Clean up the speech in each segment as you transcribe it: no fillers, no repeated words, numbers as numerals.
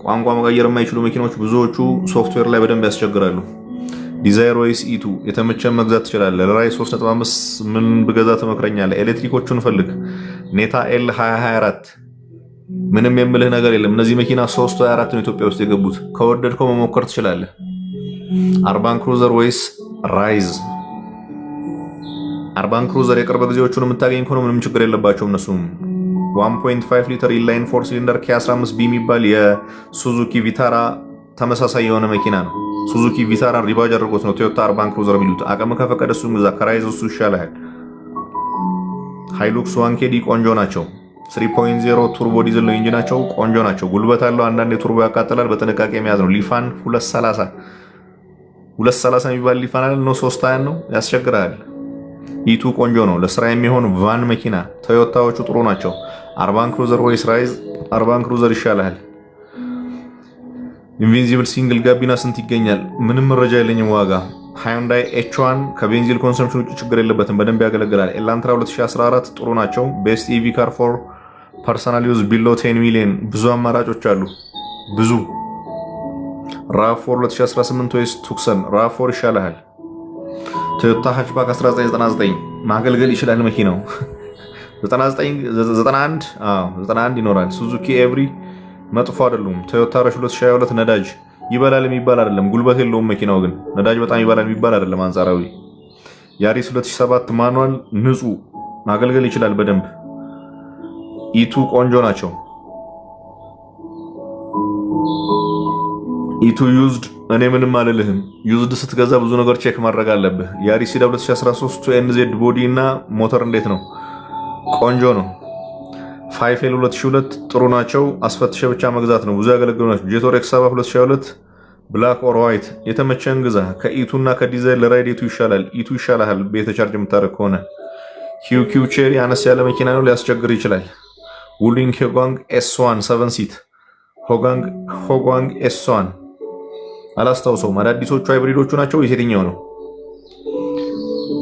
ቋንቋ መቀየር የማይችሉ መኪናዎች ብዙዎቹ ሶፍትዌር ላይ በደንብ ያስቸግራሉ። ዲዛይር ወይስ ኢቱ የተመቸን መግዛት ትችላለህ። ለራይ 3.5 ምን ብገዛ ትመክረኛለህ? ኤሌክትሪኮቹን ፈልግ። ኔታ ኤል 2024 ምንም የምልህ ነገር የለም። እነዚህ መኪና 324 ነው ኢትዮጵያ ውስጥ የገቡት። ከወደድከው መሞከር ትችላለህ። አርባን ክሩዘር ወይስ ራይዝ? አርባን ክሩዘር የቅርብ ጊዜዎቹን የምታገኝ ከሆነ ምንም ችግር የለባቸውም። እነሱም 1.5 ሊትር ኢንላይን 4 ሲሊንደር K15B የሚባል የሱዙኪ ቪታራ ተመሳሳይ የሆነ መኪና ነው። ሱዙኪ ቪታራን ሪባጅ አድርጎት ነው ቶዮታ አርባን ክሩዘር የሚሉት። አቅም ከፈቀደ እሱን ግዛ። ከራይዝ እሱ ይሻላል። ሃይሉክስ 1KD ቆንጆ ናቸው። 3.0 ቱርቦ ዲዝል ነው ኢንጂናቸው፣ ቆንጆ ናቸው። ጉልበት አለው። አንዳንድ የቱርቦ ያቃጥላል። በጥንቃቄ መያዝ ነው። ሊፋን 230 የሚባል ሊፋን አለ ነው 320 ነው፣ ያስቸግራል። ኢቱ ቆንጆ ነው። ለስራ የሚሆን ቫን መኪና። ቶዮታዎቹ ጥሩ ናቸው። አርባን ክሩዘር ወይስ ራይዝ? አርባን ክሩዘር ይሻላል። ኢንቪንዚብል ሲንግል ጋቢና ስንት ይገኛል? ምንም መረጃ የለኝም ዋጋ። ሃዩንዳይ ኤች1 ከቤንዚል ኮንሰምፕሽን ውጭ ችግር የለበትም፣ በደንብ ያገለግላል። ኤላንትራ 2014 ጥሩ ናቸው። ቤስት ኢቪ ካር ፎር ፐርሰናል ዩዝ ቢሎ 10 ሚሊዮን። ብዙ አማራጮች አሉ፣ ብዙ። ራፎር 2018 ወይስ ቱክሰን? ራፎር ይሻላል። ቶዮታ ሃችባክ 1999 ማገልገል ይችላል መኪናው። 91 ይኖራል። ሱዙኪ ኤቭሪ መጥፎ አይደሉም። ቶዮታ ረሽ 2022 ነዳጅ ይበላል የሚባል አይደለም፣ ጉልበት የለውም መኪናው ግን ነዳጅ በጣም ይበላል የሚባል አይደለም አንጻራዊ። ያሪስ 2007 ማኑዋል ንጹህ ማገልገል ይችላል በደንብ። ኢቱ ቆንጆ ናቸው። ኢቱ ዩዝድ እኔ ምንም አልልህም። ዩዝድ ስትገዛ ብዙ ነገር ቼክ ማድረግ አለብህ። ያሪስ 2013 ኤንዜድ ቦዲ እና ሞተር እንዴት ነው? ቆንጆ ነው። ፋይፌል 2002 ጥሩ ናቸው። አስፈትሸ ብቻ መግዛት ነው፣ ብዙ ያገለግሉ ናቸው። ጄቶር ኤክስ 7 2022 ብላክ ኦር ዋይት የተመቸን ግዛ። ከኢቱ እና ከዲዛይን ለራይድ ኢቱ ይሻላል። ኢቱ ይሻላል ቤተ ቻርጅ የምታደርግ ከሆነ። ኪው ቼሪ አነስ ያለ መኪና ነው፣ ሊያስቸግር ይችላል። ውሊንግ ሆጓንግ ኤስ1 7 ሲት ሆጓንግ ኤስ1 አላስታውሰውም። አዳዲሶቹ ሃይብሪዶቹ ናቸው የትኛው ነው?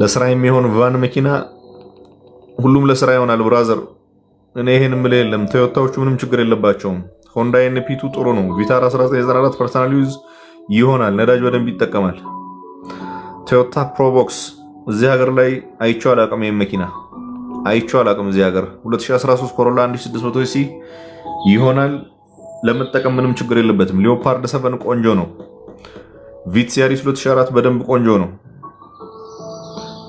ለስራ የሚሆን ቫን መኪና ሁሉም ለስራ ይሆናል ብራዘር። እኔ ይሄን ምለው የለም። ቶዮታዎቹ ምንም ችግር የለባቸውም። ሆንዳ ኤንፒ2 ጥሩ ነው። ቪታራ 1994 ፐርሰናል ዩዝ ይሆናል፣ ነዳጅ በደንብ ይጠቀማል። ቶዮታ ፕሮቦክስ እዚህ ሀገር ላይ አይቼው አላውቅም። ይሄን መኪና አይቼው አላውቅም እዚህ ሀገር። 2013 ኮሮላ 1600 ሲ ይሆናል፣ ለመጠቀም ምንም ችግር የለበትም። ሊዮፓርድ 7 ቆንጆ ነው። ቪትስ ያሪስ 2004 በደንብ ቆንጆ ነው።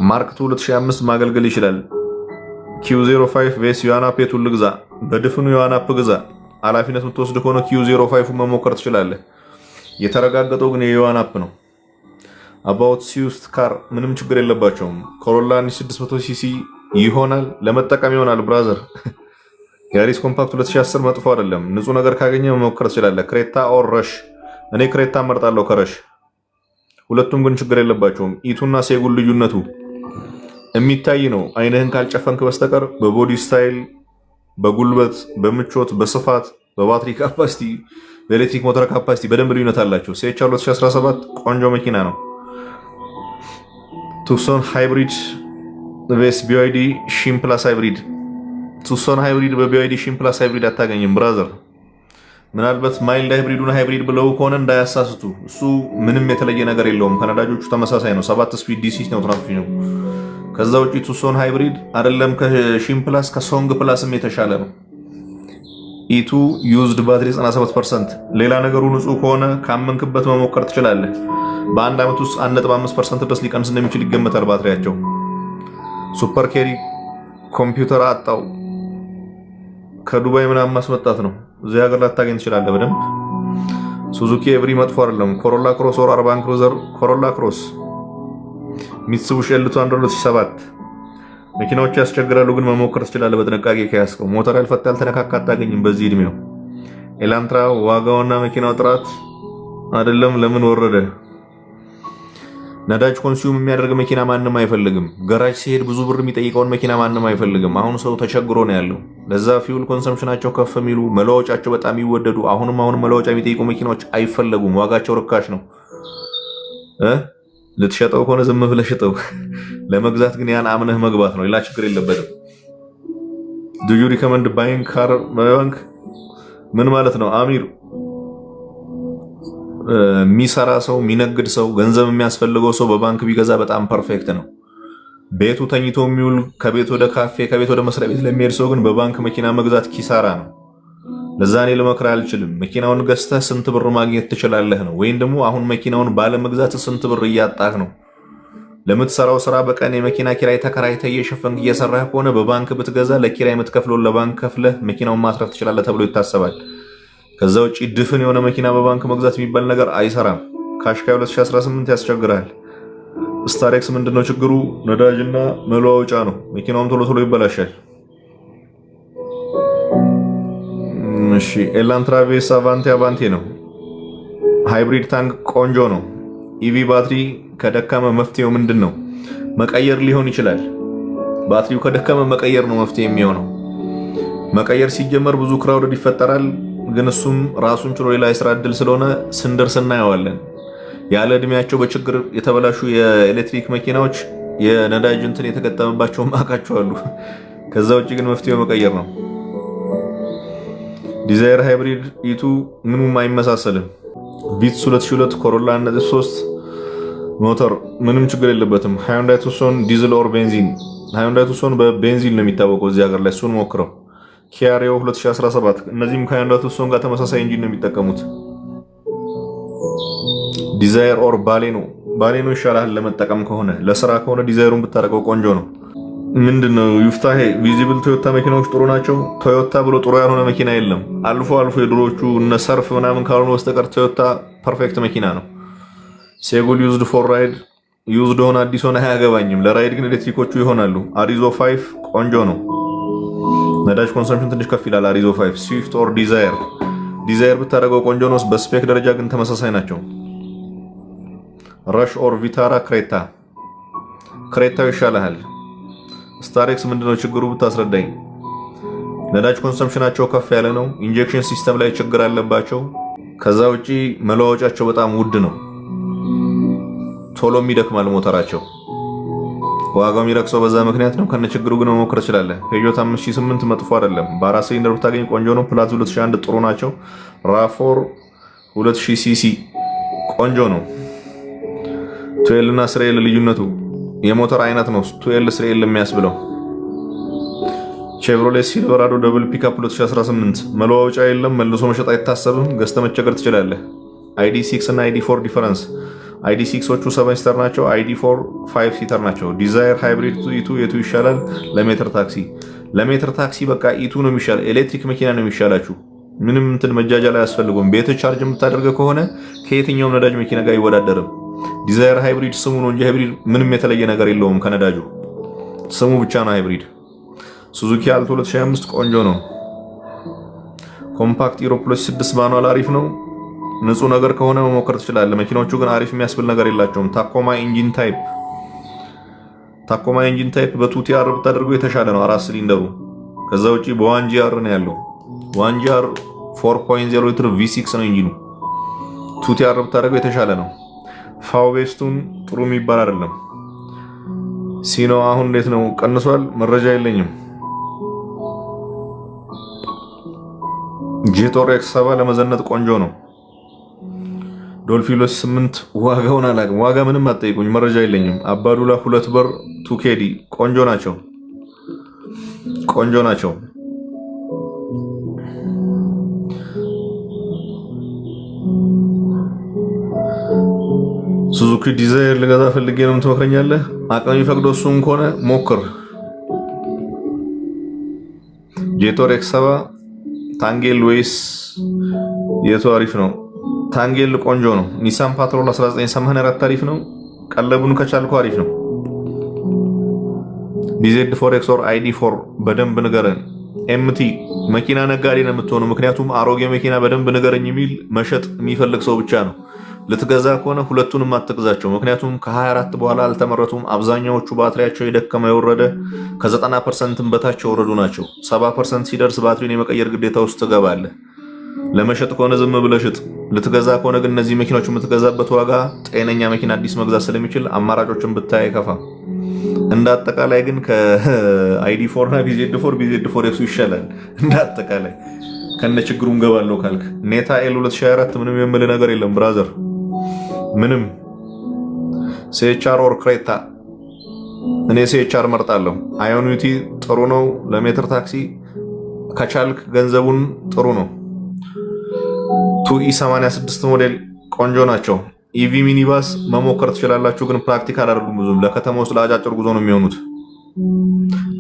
ማርክ 2 2005 ማገልገል ይችላል። Q05 ቬስ ዮሐናፕ የቱን ልግዛ? በድፍኑ ዮሐናፕ ግዛ። ኃላፊነት የምትወስድ ከሆነ Q05 መሞከር ትችላለህ። የተረጋገጠው ግን የዮሐናፕ ነው። አባውት ሲውስት ካር ምንም ችግር የለባቸውም። ኮሮላ 1600 ሲሲ ይሆናል፣ ለመጠቀም ይሆናል ብራዘር። ያሪስ ኮምፓክት 2010 መጥፎ አይደለም። ንጹህ ነገር ካገኘ መሞከር ትችላለህ። ክሬታ ኦር ረሽ? እኔ ክሬታ እመርጣለሁ ከረሽ። ሁለቱም ግን ችግር የለባቸውም። ኢቱና ሴጉል ልዩነቱ የሚታይ ነው። አይንህን ካልጨፈንክ በስተቀር በቦዲ ስታይል፣ በጉልበት፣ በምቾት፣ በስፋት፣ በባትሪ ካፓሲቲ፣ በኤሌክትሪክ ሞተር ካፓሲቲ በደንብ ልዩነት አላቸው። ሲኤችአር 2017 ቆንጆ መኪና ነው። ቱክሶን ሃይብሪድ ቬስ ቢዋይዲ ሺም ፕላስ ሃይብሪድ። ቱክሶን ሃይብሪድ በቢዋይዲ ሺም ፕላስ ሃይብሪድ አታገኝም ብራዘር። ምናልባት ማይልድ ሃይብሪዱን ሃይብሪድ ብለው ከሆነ እንዳያሳስቱ። እሱ ምንም የተለየ ነገር የለውም። ከነዳጆቹ ተመሳሳይ ነው። 7 ስፒድ ዲሲ ነው ትራንስሚሽኑ። ከዛ ውጪ ቱክሶን ሃይብሪድ አይደለም ከሺም ፕላስ ከሶንግ ፕላስም የተሻለ ነው። ኢቱ ዩዝድ ባትሪ 97%። ሌላ ነገሩ ንጹህ ከሆነ ካመንክበት መሞከር ትችላለህ። በአንድ ዓመት ውስጥ 1.5% ድረስ ሊቀንስ እንደሚችል ይገመታል ባትሪያቸው። ሱፐር ኬሪ ኮምፒውተር አጣው። ከዱባይ ምናምን ማስመጣት ነው። እዚህ ሀገር ላታገኝ ትችላለህ በደንብ። ሱዙኪ ኤቭሪ መጥፎ አይደለም። ኮሮላ ክሮስ ኦር አርባን ክሩዘር? ኮሮላ ክሮስ። ሚትሱቢሺ ኤል2 2007 መኪናዎች ያስቸግራሉ፣ ግን መሞከር ትችላለህ በጥንቃቄ ከያዝከው። ሞተር ያልፈታ ያልተነካካ አታገኝም በዚህ እድሜው። ኤላንትራ ዋጋውና መኪናው ጥራት አይደለም ለምን ወረደ? ነዳጅ ኮንሱም የሚያደርግ መኪና ማንም አይፈልግም። ገራጅ ሲሄድ ብዙ ብር የሚጠይቀውን መኪና ማንም አይፈልግም። አሁን ሰው ተቸግሮ ነው ያለው። ለዛ ፊውል ኮንሰምፕሽናቸው ከፍ የሚሉ መለዋወጫቸው በጣም ይወደዱ። አሁንም መለዋወጫ የሚጠይቁ መኪናዎች አይፈለጉም። ዋጋቸው ርካሽ ነው። ልትሸጠው ከሆነ ዝም ብለህ ሽጠው። ለመግዛት ግን ያን አምነህ መግባት ነው። ሌላ ችግር የለበትም። ዱ ዩ ሪከመንድ ባይንግ ካር ባንክ? ምን ማለት ነው አሚር? የሚሰራ ሰው የሚነግድ ሰው ገንዘብ የሚያስፈልገው ሰው በባንክ ቢገዛ በጣም ፐርፌክት ነው። ቤቱ ተኝቶ የሚውል ከቤት ወደ ካፌ ከቤት ወደ መስሪያ ቤት ለሚሄድ ሰው ግን በባንክ መኪና መግዛት ኪሳራ ነው። ለዛ እኔ ልመክርህ አልችልም። መኪናውን ገዝተህ ስንት ብር ማግኘት ትችላለህ ነው፣ ወይም ደግሞ አሁን መኪናውን ባለመግዛት ስንት ብር እያጣህ ነው። ለምትሰራው ስራ በቀን የመኪና ኪራይ ተከራይተህ እየሸፈንክ እየሰራህ ከሆነ በባንክ ብትገዛ ለኪራይ የምትከፍለውን ለባንክ ከፍለህ መኪናውን ማስረፍ ትችላለህ ተብሎ ይታሰባል። ከዛ ውጪ ድፍን የሆነ መኪና በባንክ መግዛት የሚባል ነገር አይሰራም። ካሽካይ 2018 ያስቸግራል። ስታሬክስ ምንድነው ችግሩ? ነዳጅና መለዋወጫ ነው። መኪናውም ቶሎ ቶሎ ይበላሻል። እሺ ኤላንትራ ቬስ አቫንቴ ነው። ሃይብሪድ ታንክ ቆንጆ ነው። ኢቪ ባትሪ ከደከመ መፍትሄው ምንድን ነው? መቀየር ሊሆን ይችላል። ባትሪው ከደከመ መቀየር ነው መፍትሄ የሚሆነው። መቀየር ሲጀመር ብዙ ክራውድ ይፈጠራል፣ ግን እሱም ራሱን ችሎ ሌላ የስራ እድል ስለሆነ ስንደርስ እናየዋለን። ያለ እድሜያቸው በችግር የተበላሹ የኤሌክትሪክ መኪናዎች የነዳጅ እንትን የተገጠመባቸው ማቃቸዋሉ። ከዛ ውጭ ግን መፍትሄው መቀየር ነው። ዲዛይር ሃይብሪድ ኢቱ ምኑም አይመሳሰልም። ቪትስ 2002 ኮሮላ 1.3 ሞተር ምንም ችግር የለበትም። ሃዩንዳይ ቱሶን ዲዝል ኦር ቤንዚን። ሃዩንዳይ ቱሶን በቤንዚን ነው የሚታወቀው እዚህ ሀገር ላይ፣ እሱን ሞክረው። ኪያሪዮ 2017 እነዚህም ከሃዩንዳይ ቱሶን ጋር ተመሳሳይ ኢንጂን ነው የሚጠቀሙት። ዲዛይር ኦር ባሌኖ ይሻላል ለመጠቀም ከሆነ። ለስራ ከሆነ ዲዛይሩን ብታረቀው ቆንጆ ነው። ምንድነው ዩፍታሄ ቪዚብል ቶዮታ መኪናዎች ጥሩ ናቸው። ቶዮታ ብሎ ጥሩ ያልሆነ መኪና የለም። አልፎ አልፎ የድሮቹ እነ ሰርፍ ምናምን ካልሆነ በስተቀር ቶዮታ ፐርፌክት መኪና ነው። ሴጉል ዩዝድ ፎር ራይድ ዩዝድ ሆነ አዲስ ሆነ አያገባኝም። ለራይድ ግን ኤሌክትሪኮቹ ይሆናሉ። አሪዞ 5 ቆንጆ ነው። ነዳጅ ኮንሰምፕሽን ትንሽ ከፍ ይላል። አሪዞ 5 ስዊፍት ኦር ዲዛይር ብታደርገው ቆንጆ ነው። በስፔክ ደረጃ ግን ተመሳሳይ ናቸው። ረሽ ኦር ቪታራ ክሬታው ይሻልሃል። ስታሬክስ ምንድነው ችግሩ ብታስረዳኝ? ነዳጅ ኮንሰምፕሽናቸው ከፍ ያለ ነው። ኢንጀክሽን ሲስተም ላይ ችግር አለባቸው። ከዛ ውጪ መለዋወጫቸው በጣም ውድ ነው። ቶሎም ይደክማል ሞተራቸው። ዋጋው የሚረክሰው በዛ ምክንያት ነው። ከነ ችግሩ ግን መሞከር ትችላለህ። ፔጆት 5008 መጥፎ አይደለም። በ4 ሲሊንደር ብታገኝ ቆንጆ ነው። ፕላዝ 2001 ጥሩ ናቸው። ራፎር 2000 ሲሲ ቆንጆ ነው። ቱኤል እና ስሬል ልዩነቱ የሞተር አይነት ነው። ቱኤል ስሬል የሚያስብለው። ቼቭሮሌት ሲልቨራዶ ደብል ፒክአፕ 2018 መለዋወጫ የለም። መልሶ መሸጥ አይታሰብም። ገዝተህ መቸገር ትችላለህ። ID6 እና ID4 ዲፈረንስ። ID6ዎቹ 7 ሲተር ናቸው። ID4 5 ሲተር ናቸው። ዲዛይር ሃይብሪድ ኢቱ የቱ ይሻላል? ለሜትር ታክሲ በቃ ኢቱ ነው የሚሻል። ኤሌክትሪክ መኪና ነው የሚሻላችሁ። ምንም እንትን መጃጃል አያስፈልገውም። ቤት ቻርጅ የምታደርገው ከሆነ ከየትኛውም ነዳጅ መኪና ጋር አይወዳደርም። ዲዛይር ሃይብሪድ ስሙ ነው እንጂ ሃይብሪድ ምንም የተለየ ነገር የለውም ከነዳጁ ስሙ ብቻ ነው ሃይብሪድ። ሱዙኪ አልቶ 2025 ቆንጆ ነው። ኮምፓክት ኢሮ 6 ማኑዋል አሪፍ ነው። ንጹህ ነገር ከሆነ መሞከር ትችላለህ። መኪናዎቹ ግን አሪፍ የሚያስብል ነገር የላቸውም። ታኮማ ኢንጂን ታይፕ በቱቲአር ብታደርገው የተሻለ ነው 4 ሲሊንደሩ። ከዛ ውጪ በዋንጂአር ነው ያለው። ዋንጂአር 4.0 ሊትር V6 ነው ኢንጂኑ። ቱቲአር ብታደርገው የተሻለ ነው። ፋውቤስቱን ጥሩ የሚባል አይደለም። ሲኖ አሁን እንዴት ነው? ቀንሷል? መረጃ የለኝም። ጄቶር X7 ለመዘነጥ ቆንጆ ነው። ዶልፊን 8 ዋጋውን አላውቅም። ዋጋ ምንም አትጠይቁኝ፣ መረጃ የለኝም። አባዱላ 2 በር 2KD ቆንጆ ናቸው። ሱዙኪ ዲዛይር ልገዛ ፈልጌ ነው ትመክረኛለህ? አቅም የሚፈቅደው እሱም ከሆነ ሞክር። ጄቶር X7 ታንጌል ወይስ የቱ አሪፍ ነው? ታንጌል ቆንጆ ነው። ኒሳን ፓትሮል 1984 አሪፍ ነው። ቀለቡን ከቻልኩ አሪፍ ነው። DZ4X ኦር ID4 በደንብ ንገረን። MT መኪና ነጋዴ ነው የምትሆነው። ምክንያቱም አሮጌ መኪና በደንብ ንገረኝ የሚል መሸጥ የሚፈልግ ሰው ብቻ ነው። ልትገዛ ከሆነ ሁለቱንም አትግዛቸው። ምክንያቱም ከ24 በኋላ አልተመረቱም። አብዛኛዎቹ ባትሪያቸው የደከመ የወረደ ከ90% በታች የወረዱ ናቸው። 70% ሲደርስ ባትሪን የመቀየር ግዴታ ውስጥ ትገባለህ። ለመሸጥ ከሆነ ዝም ብለህ ሽጥ። ልትገዛ ከሆነ ግን እነዚህ መኪናዎች የምትገዛበት ዋጋ ጤነኛ መኪና አዲስ መግዛት ስለሚችል አማራጮችን ብታይ አይከፋም። እንደ አጠቃላይ ግን ከአይዲ4 እና BZ4 BZ4X ይሻላል እንደ አጠቃላይ። ከነ ችግሩም ገባለሁ ካልክ ኔታ ኤል 2024 ምንም የምል ነገር የለም ብራዘር። ምንም ሲኤችአር ኦር ክሬታ እኔ ሲኤችአር መርጣለሁ። አዮኒቲ ጥሩ ነው ለሜትር ታክሲ ከቻልክ ገንዘቡን ጥሩ ነው። ቱኢ 86 ሞዴል ቆንጆ ናቸው። ኢቪ ሚኒባስ መሞከር ትችላላችሁ፣ ግን ፕራክቲካል አይደሉም ብዙም። ለከተማ ውስጥ ለአጫጭር ጉዞ ነው የሚሆኑት።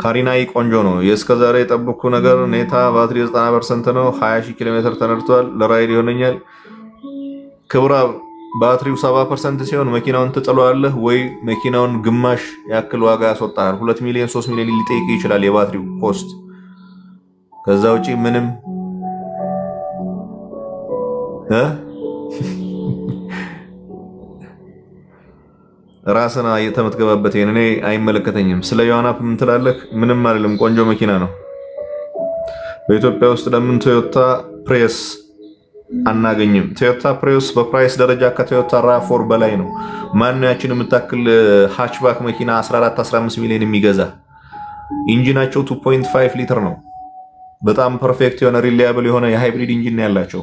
ካሪናይ ቆንጆ ነው። የእስከዛሬ የጠበቅኩ ነገር ኔታ ባትሪ 90% ነው። 20,000 ኪሎ ሜትር ተነድቷል። ለራይድ ይሆነኛል። ክብራ ባትሪው 70% ሲሆን መኪናውን ትጥለዋለህ ወይ መኪናውን ግማሽ ያክል ዋጋ ያስወጣል። 2 ሚሊዮን 3 ሚሊዮን ሊጠይቅ ይችላል የባትሪው ኮስት። ከዛ ውጪ ምንም ራስና የተመትገባበት እኔ አይመለከተኝም። ስለ ዮናፕ ምን ትላለህ? ምንም አይደለም፣ ቆንጆ መኪና ነው። በኢትዮጵያ ውስጥ ለምን ቶዮታ ፕሬስ አናገኝም? ቶዮታ ፕሬስ በፕራይስ ደረጃ ከቶዮታ ራፎር በላይ ነው። ማን ነው ያችን የምታክል ሃችባክ መኪና 14 15 ሚሊዮን የሚገዛ? ኢንጂናቸው 2.5 ሊትር ነው። በጣም ፐርፌክት የሆነ ሪላያብል የሆነ የሃይብሪድ ኢንጂን ያላቸው።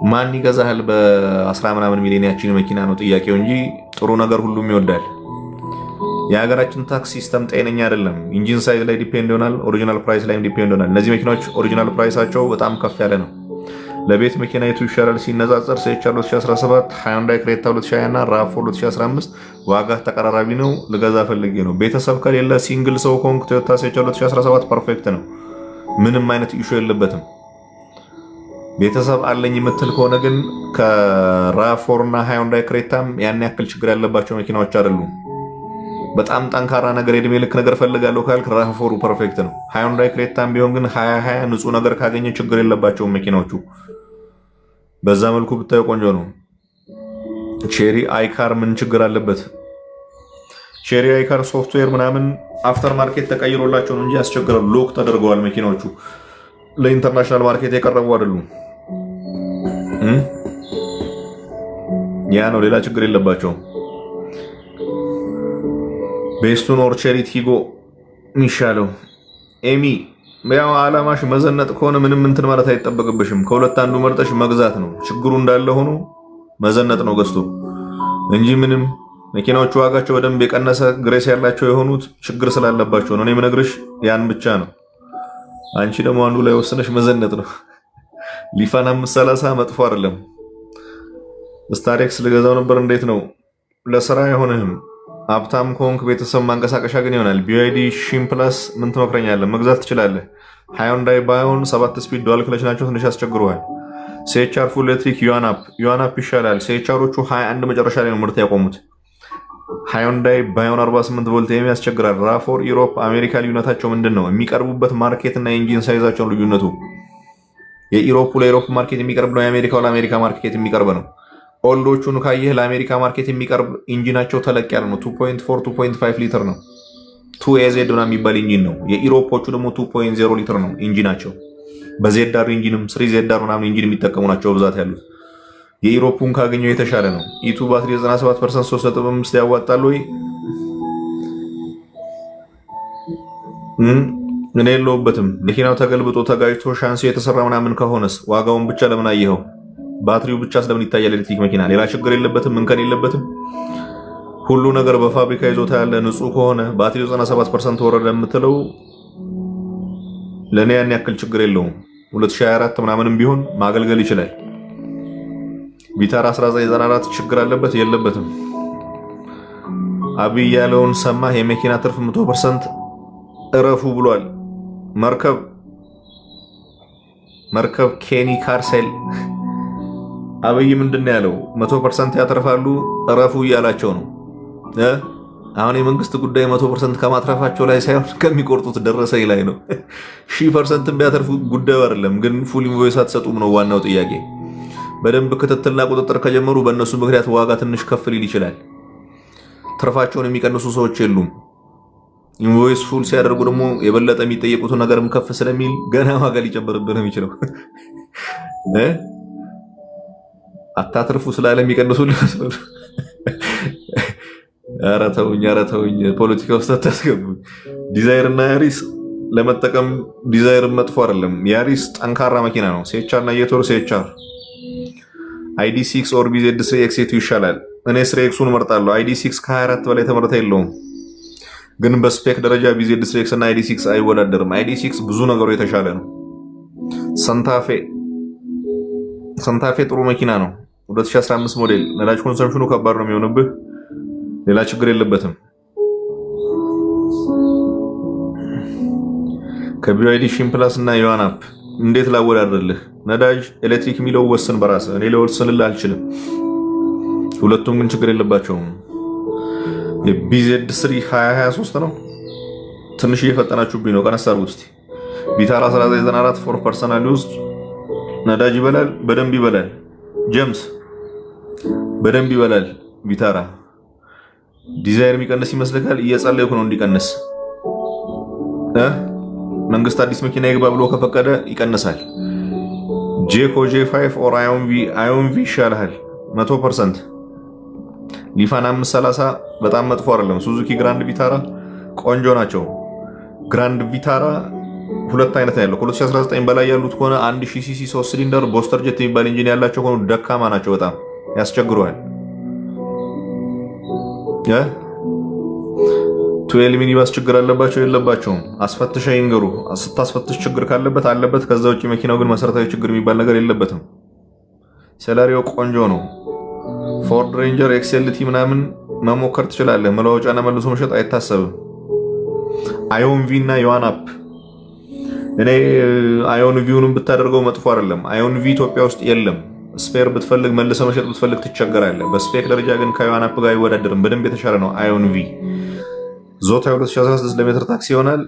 ማን ይገዛሃል በ10 ምናምን ሚሊዮን ያችን መኪና ነው ጥያቄው እንጂ ጥሩ ነገር ሁሉም ይወዳል። የሀገራችን ታክስ ሲስተም ጤነኛ አይደለም። ኢንጂን ሳይዝ ላይ ዲፔንድ ይሆናል፣ ኦሪጂናል ፕራይስ ላይም ዲፔንድ ይሆናል። እነዚህ መኪናዎች ኦሪጂናል ፕራይሳቸው በጣም ከፍ ያለ ነው። ለቤት መኪና የቱ ይሻላል ሲነጻጸር ሲኤችአር 2017፣ ሃዩንዳይ ክሬታ 2020 እና ራፎር 2015 ዋጋ ተቀራራቢ ነው። ልገዛ ፈልጌ ነው። ቤተሰብ ከሌለ ሲንግል ሰው ኮንክ ቶዮታ ሲኤችአር 2017 ፐርፌክት ነው። ምንም አይነት ኢሹ የለበትም። ቤተሰብ አለኝ የምትል ከሆነ ግን ከራፎር እና ሃዩንዳይ ክሬታም ያን ያክል ችግር ያለባቸው መኪናዎች አይደሉም። በጣም ጠንካራ ነገር የእድሜ ልክ ነገር ፈልጋለሁ ካልክ ራፎሩ ፐርፌክት ነው። ሃዩንዳይ ክሬታም ቢሆን ግን 2020 ንጹህ ነገር ካገኘ ችግር የለባቸውም መኪናዎቹ። በዛ መልኩ ብታዩ ቆንጆ ነው። ቼሪ አይካር ምን ችግር አለበት? ቼሪ አይካር ሶፍትዌር ምናምን አፍተር ማርኬት ተቀይሮላቸው ነው እንጂ ያስቸግራሉ። ሎክ ተደርገዋል መኪናዎቹ። ለኢንተርናሽናል ማርኬት የቀረቡ አይደሉም። ያ ነው፣ ሌላ ችግር የለባቸውም። ቤስቱን ኦር ቼሪ ቲጎ የሚሻለው? ኤሚ ያው አላማሽ መዘነጥ ከሆነ ምንም እንትን ማለት አይጠበቅብሽም። ከሁለት አንዱ መርጠሽ መግዛት ነው። ችግሩ እንዳለ ሆኖ መዘነጥ ነው ገዝቶ እንጂ ምንም። መኪናዎቹ ዋጋቸው በደንብ የቀነሰ ግሬስ ያላቸው የሆኑት ችግር ስላለባቸው ነው። እኔ የምነግርሽ ያን ብቻ ነው። አንቺ ደግሞ አንዱ ላይ ወስነሽ መዘነጥ ነው። ሊፋን 530 መጥፎ አይደለም። ስታሬክስ ልገዛው ነበር። እንዴት ነው? ለስራ አይሆንህም። ሀብታም ከሆንክ ቤተሰብ ማንቀሳቀሻ ግን ይሆናል። ቢዋይዲ ሺም ፕላስ ምን ትመክረኛለህ? መግዛት ትችላለህ። ሃዩንዳይ ባዮን 7 ስፒድ ዱዋል ክለች ናቸው፣ ትንሽ ያስቸግረዋል። ሲኤችአር ፉል ኤሌክትሪክ ዩአናፕ ይሻላል። ሲኤችአሮቹ 21 መጨረሻ ላይ ነው ምርት ያቆሙት። ሃዩንዳይ ባዮን 48 ቮልት ያስቸግራል። ራፎር ኢሮፕ አሜሪካ ልዩነታቸው ምንድን ነው? የሚቀርቡበት ማርኬት እና የኢንጂን ሳይዛቸውን ልዩነቱ። የኢሮፑ ለኢሮፕ ማርኬት የሚቀርብ ነው፣ የአሜሪካው ለአሜሪካ ማርኬት የሚቀርብ ነው። ኦልዶቹን ካየህ ለአሜሪካ ማርኬት የሚቀርብ ኢንጂናቸው ተለቅ ያለ ነው። 2.4 2.5 ሊትር ነው። 2AZ ምናምን የሚባል ኢንጂን ነው። የኢሮፖቹ ደግሞ 2.0 ሊትር ነው ኢንጂናቸው። በዜዳር ኢንጂንም 3ZR ምናምን ኢንጂን የሚጠቀሙ ናቸው በብዛት ያሉት። የኢሮፑን ካገኘው የተሻለ ነው። ኢቱ ባትሪ 97% 3.5 ያዋጣል ወይ? እኔ የለውበትም። መኪናው ተገልብጦ ተጋጅቶ ሻንሲ የተሰራ ምናምን ከሆነስ ዋጋውን ብቻ ለምን አየኸው? ባትሪው ብቻ ስለምን ይታያል? ኤሌክትሪክ መኪና ሌላ ችግር የለበትም፣ እንከን የለበትም። ሁሉ ነገር በፋብሪካ ይዞታ ያለ ንጹህ ከሆነ ባትሪው 97% ወረደ የምትለው ለእኔ ያን ያክል ችግር የለውም። 2024 ምናምንም ቢሆን ማገልገል ይችላል። ቪታር 1994 ችግር አለበት? የለበትም። አብይ ያለውን ሰማህ? የመኪና ትርፍ 100% እረፉ ብሏል። መርከብ ኬኒ ካርሴል አብይ ምንድን ያለው? 100% ያተርፋሉ እረፉ እያላቸው ነው። አሁን የመንግስት ጉዳይ 100% ከማትረፋቸው ላይ ሳይሆን ከሚቆርጡት ደረሰኝ ላይ ነው። 1000% ቢያተርፉ ጉዳዩ አይደለም፣ ግን ፉል ኢንቮይስ አትሰጡም ነው ዋናው ጥያቄ። በደንብ ክትትልና ቁጥጥር ከጀመሩ በእነሱ ምክንያት ዋጋ ትንሽ ከፍ ሊል ይችላል። ትርፋቸውን የሚቀንሱ ሰዎች የሉም። ኢንቮይስ ፉል ሲያደርጉ ደግሞ የበለጠ የሚጠየቁትን ነገርም ከፍ ስለሚል ገና ዋጋ ሊጨምርብህ ነው የሚችለው። አታትርፉ ስላለ የሚቀንሱልህ መስሎ። ኧረ ተውኝ፣ ፖለቲካ ውስጥ አታስገቡኝ። ዲዛይር እና ያሪስ ለመጠቀም ዲዛይር መጥፎ አይደለም። ያሪስ ጠንካራ መኪና ነው። ሴቻር እና የቶር ሴቻር ID6 ኦር BZ3 ኤክስ ይሻላል። እኔ ስሬክሱን እመርጣለሁ። ID6 ከ24 በላይ ተመረተ የለውም፣ ግን በስፔክ ደረጃ BZ3 እና ID6 አይወዳደርም። ID6 ብዙ ነገሩ የተሻለ ነው። ሰንታፌ ጥሩ መኪና ነው። 2015 ሞዴል። ነዳጅ ኮንሰምፕሽኑ ከባድ ነው የሚሆንብህ፣ ሌላ ችግር የለበትም። ከBYD ሺን ፕላስ እና ዮሐናፕ እንዴት ላወዳደርልህ? ነዳጅ ኤሌክትሪክ የሚለው ወስን በራስህ። እኔ ልወስንልህ አልችልም። ሁለቱም ግን ችግር የለባቸውም። የBZ3 2023 ነው። ትንሽ እየፈጠናችሁብኝ ነው። ቀነስ አድርጉት እስቲ። ቪታራ 1994 ፎር ፐርሰናል ዩዝ ነዳጅ ይበላል፣ በደንብ ይበላል። ጀምስ በደንብ ይበላል። ቪታራ ዲዛይር የሚቀንስ ይመስልካል? እየጸለይኩ ነው እንዲቀንስ። መንግስት አዲስ መኪና ይግባ ብሎ ከፈቀደ ይቀንሳል። ጄኮ J5 ኦር አዮንቪ ይሻልሃል 100%። ሊፋን 530 በጣም መጥፎ አይደለም። ሱዙኪ ግራንድ ቪታራ ቆንጆ ናቸው። ግራንድ ቪታራ ሁለት አይነት ያለው ከ2019 በላይ ያሉት ከሆነ 1000 ሲሲ 3 ሲሊንደር ቦስተር ጀት የሚባል ኢንጂን ያላቸው ከሆኑ ደካማ ናቸው። በጣም ያስቸግረዋል። ቱዌል ሚኒባስ ችግር አለባቸው የለባቸውም? አስፈትሻ ይንገሩ። ስታስፈትሽ ችግር ካለበት አለበት። ከዛ ውጭ መኪናው ግን መሰረታዊ ችግር የሚባል ነገር የለበትም። ሴላሪዮ ቆንጆ ነው። ፎርድ ሬንጀር ኤክስኤልቲ ምናምን መሞከር ትችላለህ። መለዋወጫና መልሶ መሸጥ አይታሰብም። አዮንቪ እና ዮሐናፕ እኔ አዮንቪውንም ብታደርገው መጥፎ አይደለም። አዮንቪ ኢትዮጵያ ውስጥ የለም። ስፔር ብትፈልግ መልሰ መሸጥ ብትፈልግ ትቸገራለህ። በስፔክ ደረጃ ግን ከዮሐናፕ ጋር አይወዳደርም። በደንብ የተሻለ ነው አዮንቪ። ዞታ 2016 ለሜትር ታክሲ ይሆናል።